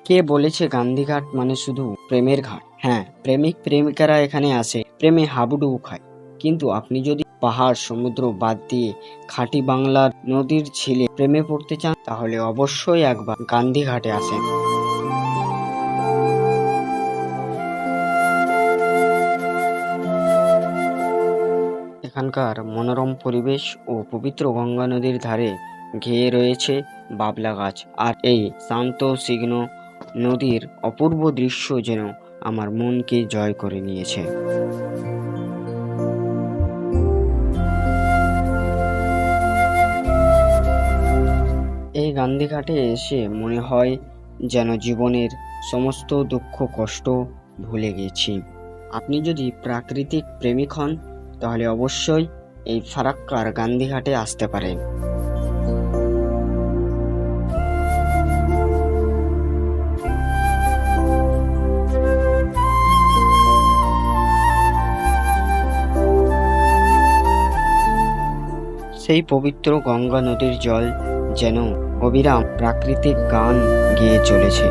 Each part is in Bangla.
কে বলেছে গান্ধীঘাট মানে শুধু প্রেমের ঘাট? হ্যাঁ, প্রেমিক প্রেমিকারা এখানে আসে, প্রেমে হাবুডুবু খায়। কিন্তু আপনি যদি পাহাড় সমুদ্র বাদ দিয়ে খাঁটি বাংলার নদীর ঝিলে প্রেমে পড়তে চান, তাহলে অবশ্যই একবার গান্ধীঘাটে আসেন। এখানকার মনোরম পরিবেশ ও পবিত্র গঙ্গা নদীর ধারে ঘেয়ে রয়েছে বাবলা গাছ, আর এই শান্ত সিগ্ন নদীর অপূর্ব দৃশ্য যেন আমার মনকে জয় করে নিয়েছে। এই গান্ধীঘাটে এসে মনে হয় যেন জীবনের সমস্ত দুঃখ কষ্ট ভুলে গেছি। আপনি যদি প্রাকৃতিক প্রেমিক হন, তাহলে অবশ্যই এই ফারাক্কার গান্ধীঘাটে আসতে পারেন। সেই পবিত্র গঙ্গা নদীর জল যেন অবিরাম প্রাকৃতিক গান গেয়ে চলেছে।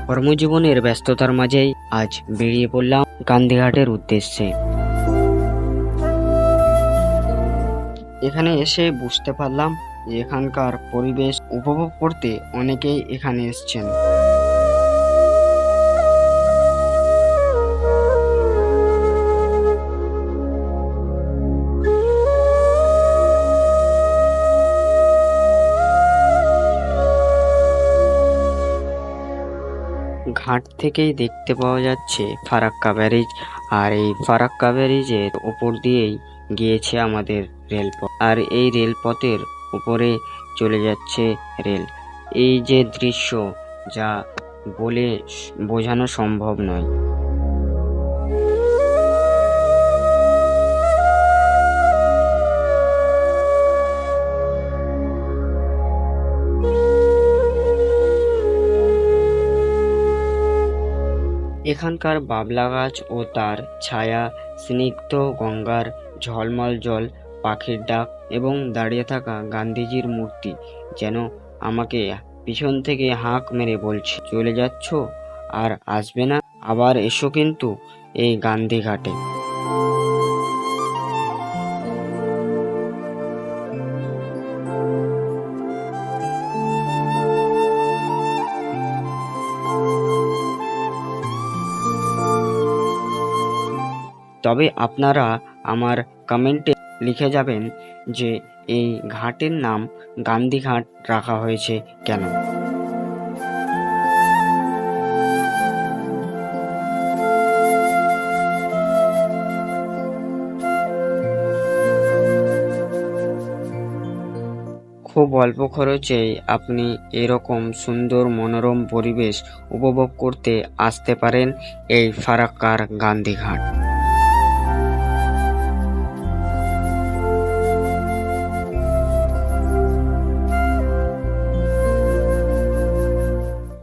কর্মজীবনের ব্যস্ততার মাঝেই আজ বেরিয়ে পড়লাম গান্ধীঘাটের উদ্দেশ্যে। এখানে এসে বুঝতে পারলাম যে এখানকার পরিবেশ উপভোগ করতে অনেকেই এখানে এসছেন। ঘাট থেকেই দেখতে পাওয়া যাচ্ছে ফারাক্কা ব্যারেজ, আর এই ফারাক্কা ব্যারেজের উপর দিয়েই গিয়েছে আমাদের রেলপথ, আর এই রেলপথের উপরে চলে যাচ্ছে রেল। এই যে দৃশ্য, যা বলে বোঝানো সম্ভব নয়। এখানকার বাবলা গাছ ও তার ছায়া, স্নিগ্ধ গঙ্গার ঝলমল জল, পাখির ডাক এবং দাঁড়িয়ে থাকা গান্ধীজির মূর্তি যেন আমাকে পিছন থেকে হাঁক মেরে বলছে, চলে যাচ্ছ আর আসবে না? আবার এসো কিন্তু এই গান্ধীঘাটে। তবে আপনারা আমার কমেন্টে লিখে যাবেন যে এই ঘাটের নাম গান্ধীঘাট রাখা হয়েছে কেন। খুব অল্প খরচেই আপনি এরকম সুন্দর মনোরম পরিবেশ উপভোগ করতে আসতে পারেন এই ফারাক্কার গান্ধীঘাট।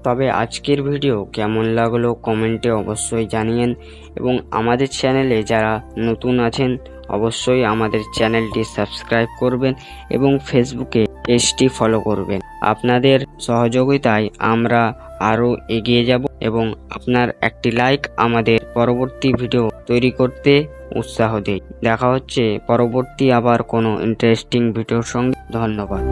তবে আজকের ভিডিও কেমন লাগলো কমেন্টে অবশ্যই জানিয়েন, এবং আমাদের চ্যানেলে যারা নতুন আছেন অবশ্যই আমাদের চ্যানেলটি সাবস্ক্রাইব করবেন এবং ফেসবুকে পেজটি ফলো করবেন। আপনাদের সহযোগিতায় আমরা আরও এগিয়ে যাব এবং আপনার একটি লাইক আমাদের পরবর্তী ভিডিও তৈরি করতে উৎসাহ দেয়। দেখা হচ্ছে পরবর্তী আবার কোনো ইন্টারেস্টিং ভিডিওর সঙ্গে। ধন্যবাদ।